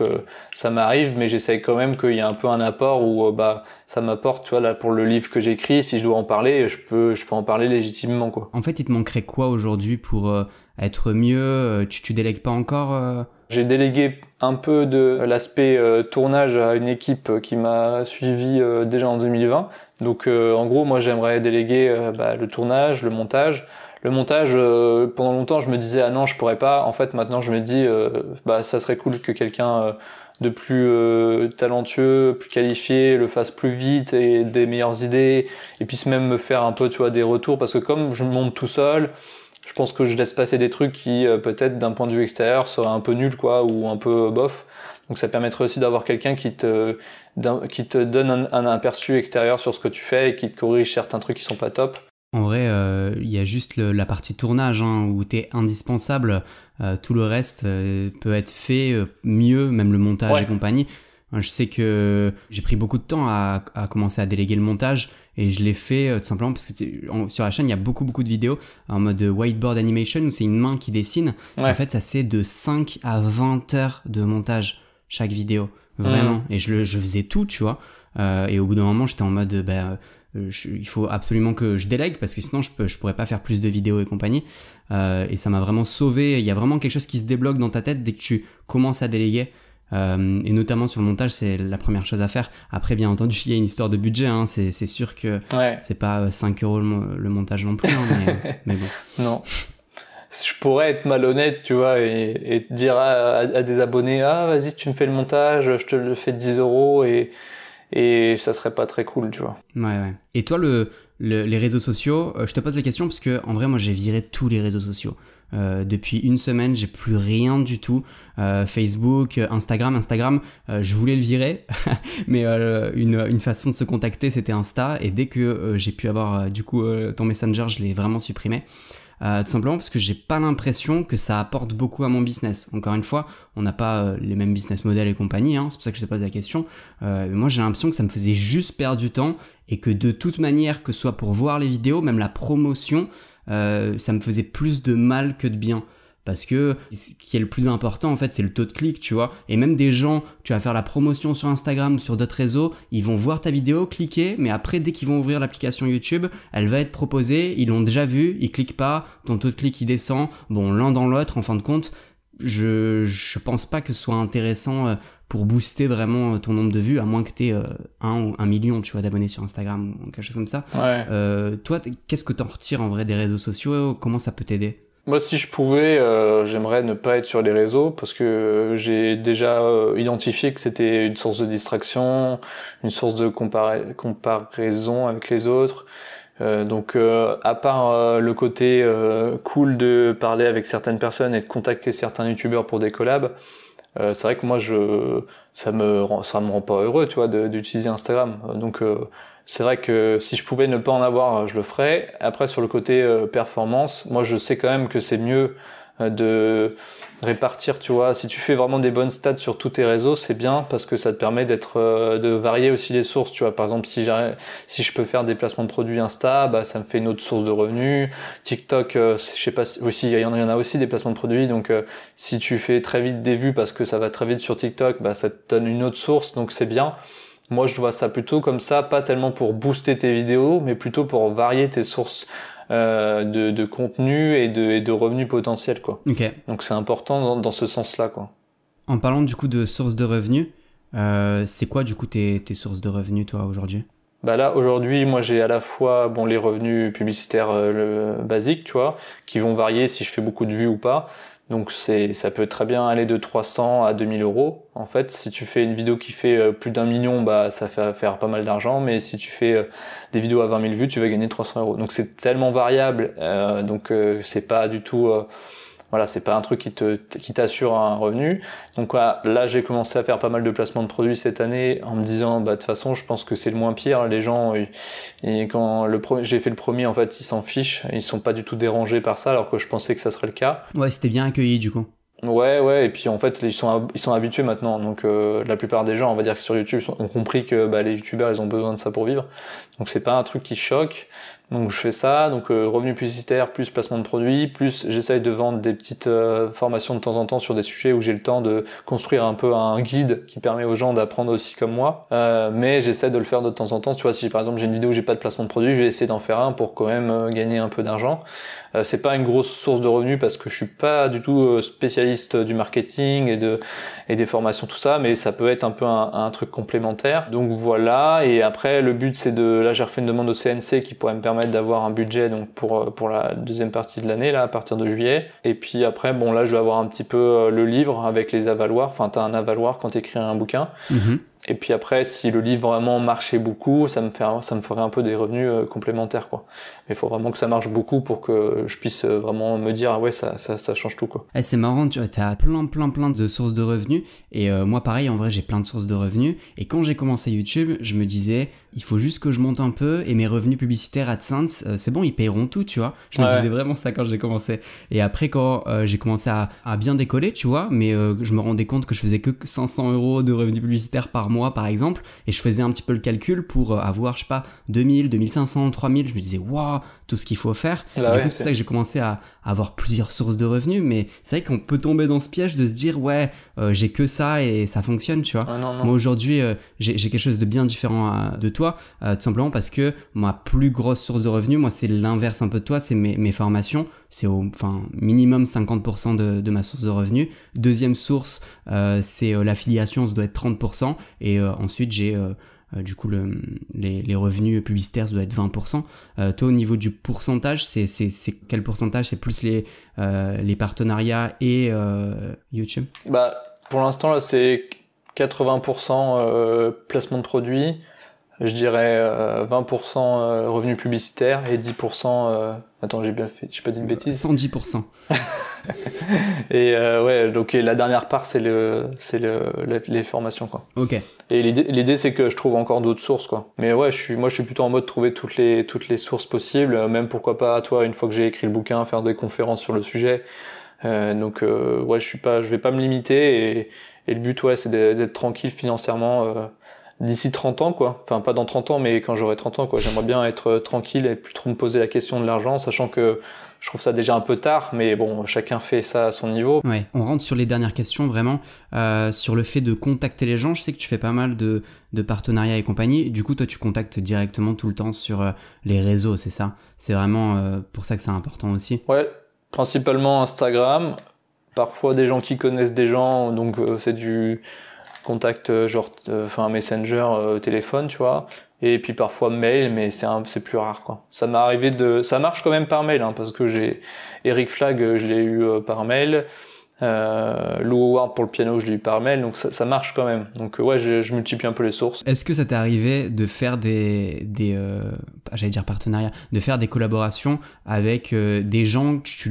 ça m'arrive, mais j'essaye quand même qu'il y ait un peu un apport où bah ça m'apporte, tu vois, là pour le livre que j'écris, si je dois en parler, je peux en parler légitimement, quoi. En fait, il te manquerait quoi aujourd'hui pour être mieux? Tu délègues pas encore J'ai délégué un peu de l'aspect tournage à une équipe qui m'a suivi déjà en 2020. Donc en gros, moi j'aimerais déléguer le tournage, le montage. Le montage, pendant longtemps, je me disais ah non, je pourrais pas. En fait, maintenant, je me dis ça serait cool que quelqu'un de plus talentueux, plus qualifié, le fasse plus vite et des meilleures idées, et puisse même me faire un peu, tu vois, des retours, parce que comme je monte tout seul, je pense que je laisse passer des trucs qui peut-être d'un point de vue extérieur seraient un peu nuls, quoi, ou un peu bof. Donc ça permettrait aussi d'avoir quelqu'un qui te donne un aperçu extérieur sur ce que tu fais et qui te corrige certains trucs qui sont pas top. En vrai, il y a juste la partie tournage où t'es indispensable. Tout le reste peut être fait mieux, même le montage et compagnie. Je sais que j'ai pris beaucoup de temps à commencer à déléguer le montage et je l'ai fait tout simplement parce que sur la chaîne il y a beaucoup de vidéos en mode whiteboard animation où c'est une main qui dessine. En fait, ça c'est de 5 à 20 heures de montage chaque vidéo, vraiment. Et je faisais tout, tu vois. Et au bout d'un moment, j'étais en mode il faut absolument que je délègue parce que sinon je pourrais pas faire plus de vidéos et compagnie. Et ça m'a vraiment sauvé. Il y a vraiment quelque chose qui se débloque dans ta tête dès que tu commences à déléguer. Et notamment sur le montage, c'est la première chose à faire. Après, bien entendu, il y a une histoire de budget, c'est sûr que c'est pas 5 € le montage non plus, mais bon. Non. Je pourrais être malhonnête, tu vois, et dire à des abonnés, ah, vas-y, tu me fais le montage, je te le fais 10 € et ça serait pas très cool, tu vois. Ouais. Et toi, les réseaux sociaux, je te pose la question parce que, en vrai, moi, j'ai viré tous les réseaux sociaux. Depuis une semaine, j'ai plus rien du tout. Facebook, Instagram, je voulais le virer, mais une façon de se contacter, c'était Insta. Et dès que j'ai pu avoir ton Messenger, je l'ai vraiment supprimé. Tout simplement parce que j'ai pas l'impression que ça apporte beaucoup à mon business. Encore une fois, on n'a pas les mêmes business models et compagnie, c'est pour ça que je te pose la question. Moi, j'ai l'impression que ça me faisait juste perdre du temps et que de toute manière, que ce soit pour voir les vidéos, même la promotion, ça me faisait plus de mal que de bien. Parce que ce qui est le plus important en fait, c'est le taux de clic, tu vois. Et même des gens, tu vas faire la promotion sur Instagram ou sur d'autres réseaux, ils vont voir ta vidéo, cliquer, mais après dès qu'ils vont ouvrir l'application YouTube, elle va être proposée, ils l'ont déjà vue, ils cliquent pas, ton taux de clic il descend. Bon, l'un dans l'autre, en fin de compte, je pense pas que ce soit intéressant pour booster vraiment ton nombre de vues, à moins que t'aies 1 ou 1 million, tu vois, d'abonnés sur Instagram ou quelque chose comme ça. Ouais. Toi, qu'est-ce que t'en retires en vrai des réseaux sociaux? Comment ça peut t'aider? Moi, si je pouvais, j'aimerais ne pas être sur les réseaux parce que j'ai déjà identifié que c'était une source de distraction, une source de comparaison avec les autres. Donc, à part le côté cool de parler avec certaines personnes et de contacter certains youtubeurs pour des collabs, c'est vrai que moi ça me rend pas heureux, tu vois, d'utiliser Instagram. Donc c'est vrai que si je pouvais ne pas en avoir, je le ferais. Après, sur le côté performance, moi je sais quand même que c'est mieux de répartir, tu vois. Si tu fais vraiment des bonnes stats sur tous tes réseaux, c'est bien parce que ça te permet de varier aussi les sources, tu vois. Par exemple, si je peux faire des placements de produits Insta, bah ça me fait une autre source de revenus. TikTok, je sais pas si aussi il y en a aussi des placements de produits, donc si tu fais très vite des vues parce que ça va très vite sur TikTok, bah ça te donne une autre source, donc c'est bien. Moi, je vois ça plutôt comme ça, pas tellement pour booster tes vidéos, mais plutôt pour varier tes sources de contenu et de revenus potentiels, quoi. Ok. Donc c'est important dans ce sens-là, quoi. En parlant du coup de sources de revenus, c'est quoi du coup tes sources de revenus toi aujourd'hui? Bah là, aujourd'hui, moi j'ai à la fois les revenus publicitaires basiques, tu vois, qui vont varier si je fais beaucoup de vues ou pas. Donc ça peut très bien aller de 300 à 2000 euros. En fait, si tu fais une vidéo qui fait plus d'1 million, bah ça fait faire pas mal d'argent. Mais si tu fais des vidéos à 20 000 vues, tu vas gagner 300 euros. Donc c'est tellement variable. Donc c'est pas du tout... voilà, c'est pas un truc qui t'assure un revenu. Donc voilà, là j'ai commencé à faire pas mal de placements de produits cette année en me disant bah de toute façon je pense que c'est le moins pire. Les gens et quand j'ai fait le premier, en fait ils s'en fichent, ils sont pas du tout dérangés par ça alors que je pensais que ça serait le cas. Ouais, c'était bien accueilli du coup. Ouais, et puis en fait ils sont habitués maintenant. Donc la plupart des gens, on va dire que sur YouTube ont compris que bah les youtubeurs ils ont besoin de ça pour vivre. Donc c'est pas un truc qui choque. Donc je fais ça, donc revenu publicitaire plus placement de produits, plus j'essaye de vendre des petites formations de temps en temps sur des sujets où j'ai le temps de construire un peu un guide qui permet aux gens d'apprendre aussi comme moi. Mais j'essaie de le faire de temps en temps. Tu vois, si par exemple j'ai une vidéo où j'ai pas de placement de produit, je vais essayer d'en faire un pour quand même gagner un peu d'argent. C'est pas une grosse source de revenus parce que je suis pas du tout spécialiste du marketing et des formations tout ça, mais ça peut être un peu un truc complémentaire. Donc voilà, et après le but c'est là j'ai refait une demande au CNC qui pourrait me permettre d'avoir un budget donc pour la deuxième partie de l'année là à partir de juillet. Et puis après là je vais avoir un petit peu le livre avec les avaloirs. Enfin t'as un avaloir quand t'écris un bouquin. Mm-hmm. Et puis après, si le livre vraiment marchait beaucoup, ça me ferait un peu des revenus complémentaires, quoi. Mais il faut vraiment que ça marche beaucoup pour que je puisse vraiment me dire, ah ouais, ça change tout, quoi. C'est marrant, tu vois, t'as plein de sources de revenus. Et moi, pareil, en vrai, j'ai plein de sources de revenus. Et quand j'ai commencé YouTube, je me disais, il faut juste que je monte un peu et mes revenus publicitaires AdSense, c'est bon, ils paieront tout, tu vois. Je me disais vraiment ça quand j'ai commencé. Et après, quand j'ai commencé à bien décoller, tu vois, mais je me rendais compte que je faisais que 500 euros de revenus publicitaires par mois, par exemple. Et je faisais un petit peu le calcul pour avoir, je sais pas, 2000, 2500, 3000. Je me disais, waouh, tout ce qu'il faut faire. Du coup, c'est pour ça que j'ai commencé à avoir plusieurs sources de revenus. Mais c'est vrai qu'on peut tomber dans ce piège de se dire, ouais, j'ai que ça et ça fonctionne, tu vois. Non. Moi, aujourd'hui, j'ai quelque chose de bien différent de toi, tout simplement parce que ma plus grosse source de revenus, moi, c'est l'inverse un peu de toi, c'est mes formations. C'est minimum 50% de ma source de revenus. Deuxième source, c'est l'affiliation, ça doit être 30%. Et ensuite, j'ai du coup les revenus publicitaires, ça doit être 20%. Toi, au niveau du pourcentage, c'est quel pourcentage? C'est plus les partenariats et YouTube? Bah, pour l'instant, là, c'est 80% placement de produits. Je dirais 20% revenus publicitaires et 10%... Attends, j'ai pas dit de bêtises. 110%. Et ouais, donc la dernière part, c'est les formations, quoi. Ok. Et l'idée, c'est que je trouve encore d'autres sources, quoi. Mais ouais, je suis plutôt en mode trouver toutes les sources possibles, même pourquoi pas, toi, une fois que j'ai écrit le bouquin, faire des conférences sur le sujet. Donc ouais, je vais pas me limiter et le but, ouais, c'est d'être tranquille financièrement d'ici 30 ans, quoi. Enfin, pas dans 30 ans, mais quand j'aurai 30 ans, quoi. J'aimerais bien être tranquille et plus trop me poser la question de l'argent, sachant que je trouve ça déjà un peu tard, mais bon, chacun fait ça à son niveau. Ouais, on rentre sur les dernières questions, vraiment, sur le fait de contacter les gens. Je sais que tu fais pas mal de partenariats et compagnie. Du coup, toi, tu contactes directement tout le temps sur les réseaux, c'est ça? C'est vraiment pour ça que c'est important aussi? Ouais, principalement Instagram. Parfois des gens qui connaissent des gens, donc c'est du contact un messenger téléphone, tu vois, et puis parfois mail, mais c'est plus rare, quoi. Ça m'est arrivé ça marche quand même par mail, hein, parce que j'ai Eric Flag, je l'ai eu par mail, Lou Howard pour le piano, je l'ai eu par mail, donc ça marche quand même. Donc ouais, je multiplie un peu les sources. Est-ce que ça t'est arrivé de faire j'allais dire partenariats, de faire des collaborations avec des gens que tu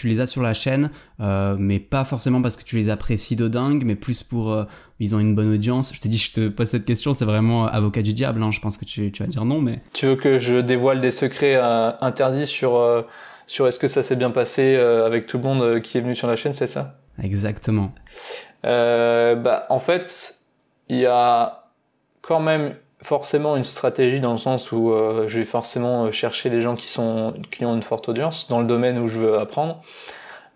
les as sur la chaîne, mais pas forcément parce que tu les apprécies de dingue, mais plus pour ils ont une bonne audience. Je te dis, je te pose cette question, c'est vraiment avocat du diable, hein. Je pense que tu vas dire non, mais... Tu veux que je dévoile des secrets interdits sur est-ce que ça s'est bien passé avec tout le monde qui est venu sur la chaîne, c'est ça? Exactement. En fait, il y a quand même forcément une stratégie dans le sens où je vais forcément chercher les gens qui ont une forte audience dans le domaine où je veux apprendre,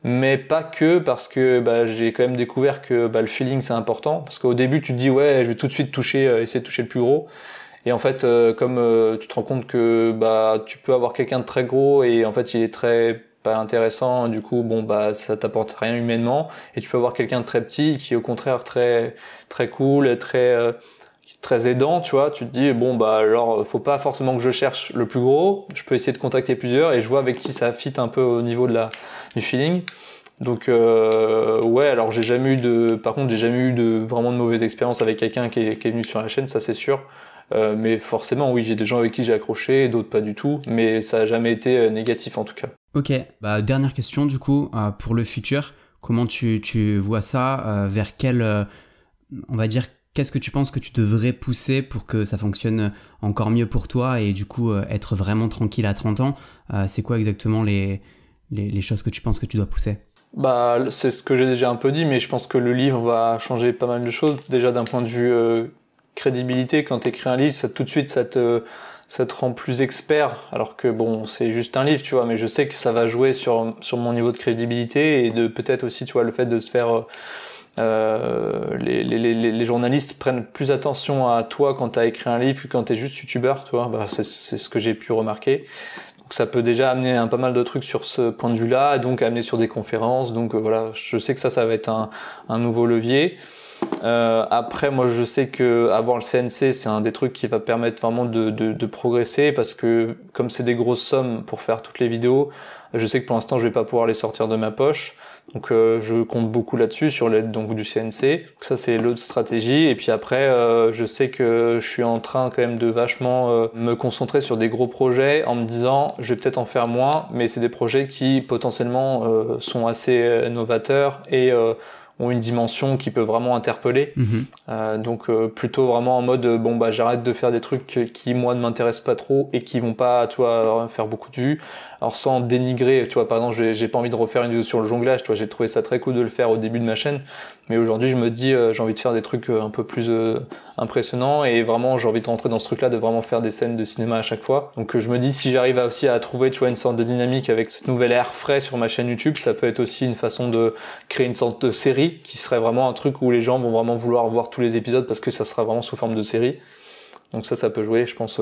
mais pas que, parce que j'ai quand même découvert que le feeling c'est important, parce qu'au début tu te dis ouais, je vais tout de suite essayer de toucher le plus gros. Et en fait, comme tu te rends compte que tu peux avoir quelqu'un de très gros et en fait il est très pas intéressant, du coup ça t'apporte rien humainement, et tu peux avoir quelqu'un de très petit qui est au contraire très très cool, très aidant, tu vois. Tu te dis alors faut pas forcément que je cherche le plus gros, je peux essayer de contacter plusieurs et je vois avec qui ça fit un peu au niveau du feeling. Donc ouais, alors j'ai jamais eu de vraiment de mauvaise expérience avec quelqu'un qui est venu sur la chaîne, ça c'est sûr. Mais forcément, oui, j'ai des gens avec qui j'ai accroché, d'autres pas du tout, mais ça a jamais été négatif en tout cas. Ok, dernière question du coup, pour le futur, comment tu vois ça, vers quel, on va dire, qu'est-ce que tu penses que tu devrais pousser pour que ça fonctionne encore mieux pour toi et du coup être vraiment tranquille à 30 ans, c'est quoi exactement les choses que tu penses que tu dois pousser? C'est ce que j'ai déjà un peu dit, mais je pense que le livre va changer pas mal de choses, déjà d'un point de vue crédibilité. Quand t'écris un livre, tout de suite ça te rend plus expert, alors que c'est juste un livre, tu vois, mais je sais que ça va jouer sur mon niveau de crédibilité, et de peut-être aussi, tu vois, le fait de se faire les journalistes prennent plus attention à toi quand t'as écrit un livre que quand t'es juste youtubeur, tu vois. C'est ce que j'ai pu remarquer. Donc ça peut déjà amener pas mal de trucs sur ce point de vue-là, donc amener sur des conférences. Donc voilà, je sais que ça va être un nouveau levier. Après, moi, je sais que avoir le CNC, c'est un des trucs qui va permettre vraiment de progresser, parce que comme c'est des grosses sommes pour faire toutes les vidéos, je sais que pour l'instant, je vais pas pouvoir les sortir de ma poche. Donc, je compte beaucoup là-dessus, sur l'aide donc du CNC. Donc, ça, c'est l'autre stratégie. Et puis après, je sais que je suis en train quand même de vachement me concentrer sur des gros projets, en me disant, je vais peut-être en faire moins, mais c'est des projets qui potentiellement sont assez novateurs et ont une dimension qui peut vraiment interpeller. Donc plutôt vraiment en mode j'arrête de faire des trucs qui moi ne m'intéressent pas trop et qui vont pas, tu vois, faire beaucoup de vues. Alors sans dénigrer, tu vois, par exemple, j'ai pas envie de refaire une vidéo sur le jonglage, tu vois, j'ai trouvé ça très cool de le faire au début de ma chaîne, mais aujourd'hui je me dis j'ai envie de faire des trucs un peu plus impressionnants, et vraiment j'ai envie de rentrer dans ce truc-là, de vraiment faire des scènes de cinéma à chaque fois. Donc je me dis, si j'arrive aussi à trouver, tu vois, une sorte de dynamique avec ce nouvel air frais sur ma chaîne YouTube, ça peut être aussi une façon de créer une sorte de série qui serait vraiment un truc où les gens vont vraiment vouloir voir tous les épisodes, parce que ça sera vraiment sous forme de série. Donc ça peut jouer, je pense,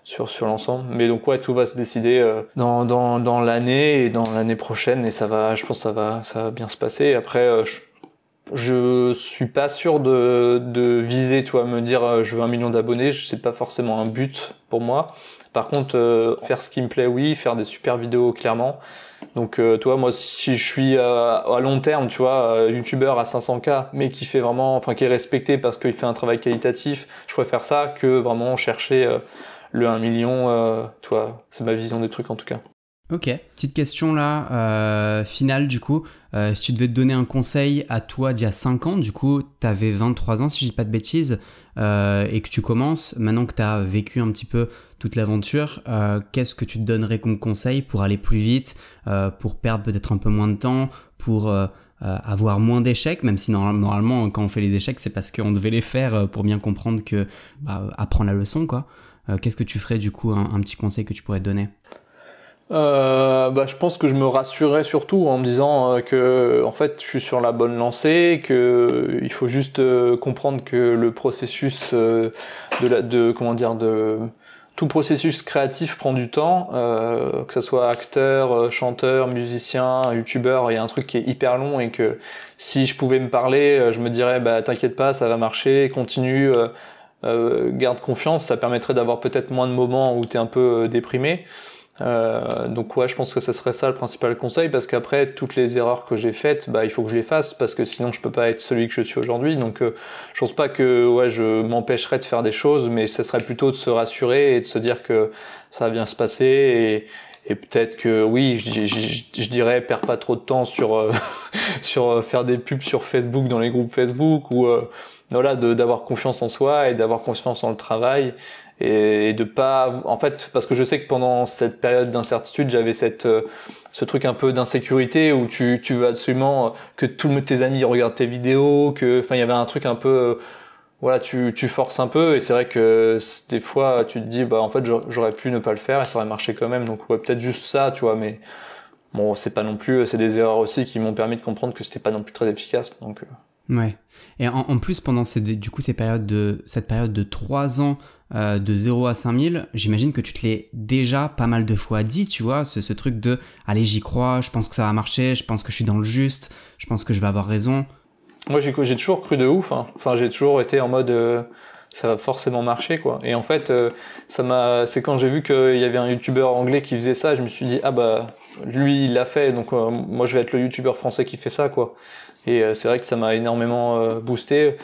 sur l'ensemble. Mais donc ouais, tout va se décider dans l'année et dans l'année prochaine, et je pense que ça va bien se passer. Après, je suis pas sûr de viser, tu vois, me dire je veux 1 million d'abonnés, c'est pas forcément un but pour moi. Par contre, faire ce qui me plaît, oui, faire des super vidéos, clairement. Donc, tu vois, moi, si je suis à long terme, tu vois, youtubeur à 500K, mais qui fait vraiment, enfin, qui est respecté parce qu'il fait un travail qualitatif, je préfère ça que vraiment chercher le 1 million, tu vois. C'est ma vision des trucs, en tout cas. Ok, petite question là, finale du coup. Si tu devais te donner un conseil à toi d'il y a 5 ans, du coup, t'avais 23 ans si je dis pas de bêtises, et que tu commences, maintenant que t'as vécu un petit peu toute l'aventure, qu'est-ce que tu te donnerais comme conseil pour aller plus vite, pour perdre peut-être un peu moins de temps, pour avoir moins d'échecs, même si normalement quand on fait les échecs c'est parce qu'on devait les faire pour bien comprendre que apprendre la leçon quoi. Qu'est-ce que tu ferais du coup, un petit conseil que tu pourrais te donner? Je pense que je me rassurerais surtout en me disant que en fait je suis sur la bonne lancée, que il faut juste comprendre que le processus tout processus créatif prend du temps, que ça soit acteur, chanteur, musicien, youtubeur, il y a un truc qui est hyper long, et que si je pouvais me parler, je me dirais t'inquiète pas, ça va marcher, continue, garde confiance, ça permettrait d'avoir peut-être moins de moments où t'es un peu déprimé. Donc ouais, je pense que ce serait ça le principal conseil, parce qu'après toutes les erreurs que j'ai faites, il faut que je les fasse, parce que sinon je peux pas être celui que je suis aujourd'hui. Donc je pense pas que je m'empêcherais de faire des choses, mais ce serait plutôt de se rassurer et de se dire que ça va bien se passer, et peut-être que oui, je dirais perds pas trop de temps sur sur faire des pubs sur Facebook, dans les groupes Facebook, ou voilà, d'avoir confiance en soi et d'avoir confiance en le travail, et de pas, en fait, parce que je sais que pendant cette période d'incertitude, j'avais ce truc un peu d'insécurité où tu veux absolument que tous tes amis regardent tes vidéos, il y avait un truc un peu, voilà, tu forces un peu, et c'est vrai que des fois tu te dis en fait j'aurais pu ne pas le faire et ça aurait marché quand même. Donc ouais, peut-être juste ça, tu vois, mais bon, c'est pas non plus, c'est des erreurs aussi qui m'ont permis de comprendre que c'était pas non plus très efficace. Donc ouais. Et en plus, pendant cette période de 3 ans, de 0 à 5000, j'imagine que tu te l'es déjà pas mal de fois dit, tu vois, ce truc de allez, j'y crois, je pense que ça va marcher, je pense que je suis dans le juste, je pense que je vais avoir raison. Moi j'ai toujours cru de ouf, hein. Enfin, j'ai toujours été en mode ça va forcément marcher, quoi. Et en fait c'est quand j'ai vu qu'il y avait un youtubeur anglais qui faisait ça, je me suis dit lui il l'a fait, donc moi je vais être le youtubeur français qui fait ça, quoi. Et c'est vrai que ça m'a énormément boosté,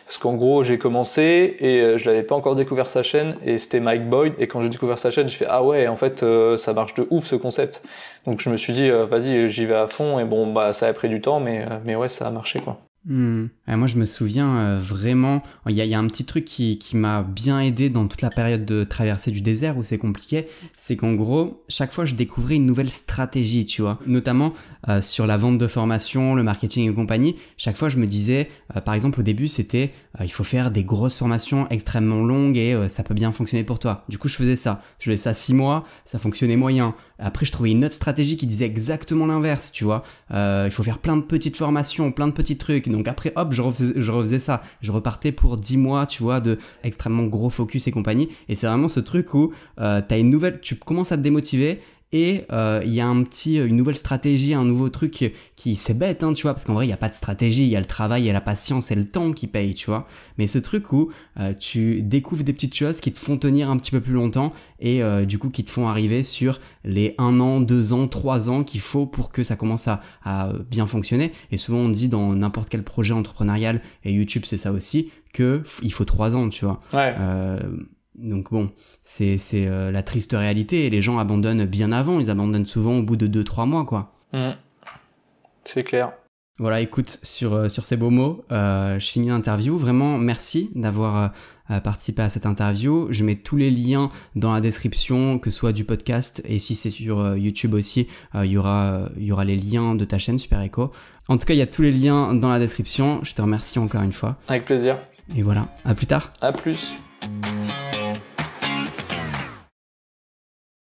parce qu'en gros j'ai commencé et je l'avais pas encore découvert sa chaîne, et c'était Mike Boyd, et quand j'ai découvert sa chaîne j'ai fait ah ouais, en fait ça marche de ouf ce concept. Donc je me suis dit vas-y, j'y vais à fond, et bon ça a pris du temps, mais ouais, ça a marché, quoi. Moi je me souviens vraiment, il y a un petit truc qui m'a bien aidé dans toute la période de traversée du désert où c'est compliqué, c'est qu'en gros chaque fois je découvrais une nouvelle stratégie, tu vois, notamment sur la vente de formation, le marketing et compagnie. Chaque fois je me disais, par exemple au début c'était il faut faire des grosses formations extrêmement longues et ça peut bien fonctionner pour toi. Du coup je faisais ça 6 mois, ça fonctionnait moyen. Après je trouvais une autre stratégie qui disait exactement l'inverse, tu vois, il faut faire plein de petites formations, plein de petits trucs. Donc après hop, je refaisais ça, je repartais pour 10 mois, tu vois, de extrêmement gros focus et compagnie. Et c'est vraiment ce truc où tu commences à te démotiver, et il y a une nouvelle stratégie, un nouveau truc qui, c'est bête, hein, tu vois, parce qu'en vrai il y a pas de stratégie, il y a le travail, il y a la patience et le temps qui payent, tu vois. Mais ce truc où tu découvres des petites choses qui te font tenir un petit peu plus longtemps, et du coup qui te font arriver sur les 1 an, 2 ans, 3 ans qu'il faut pour que ça commence à bien fonctionner. Et souvent on dit dans n'importe quel projet entrepreneurial, et YouTube c'est ça aussi, que il faut 3 ans, tu vois. Ouais. Donc bon, c'est la triste réalité, et les gens abandonnent bien avant, ils abandonnent souvent au bout de 2-3 mois, quoi. C'est clair. Voilà, écoute, sur ces beaux mots, je finis l'interview. Vraiment, merci d'avoir participé à cette interview. Je mets tous les liens dans la description, que ce soit du podcast, et si c'est sur YouTube aussi, il y aura les liens de ta chaîne Super Eco. En tout cas, il y a tous les liens dans la description. Je te remercie encore une fois. Avec plaisir. Et voilà, à plus tard. À plus.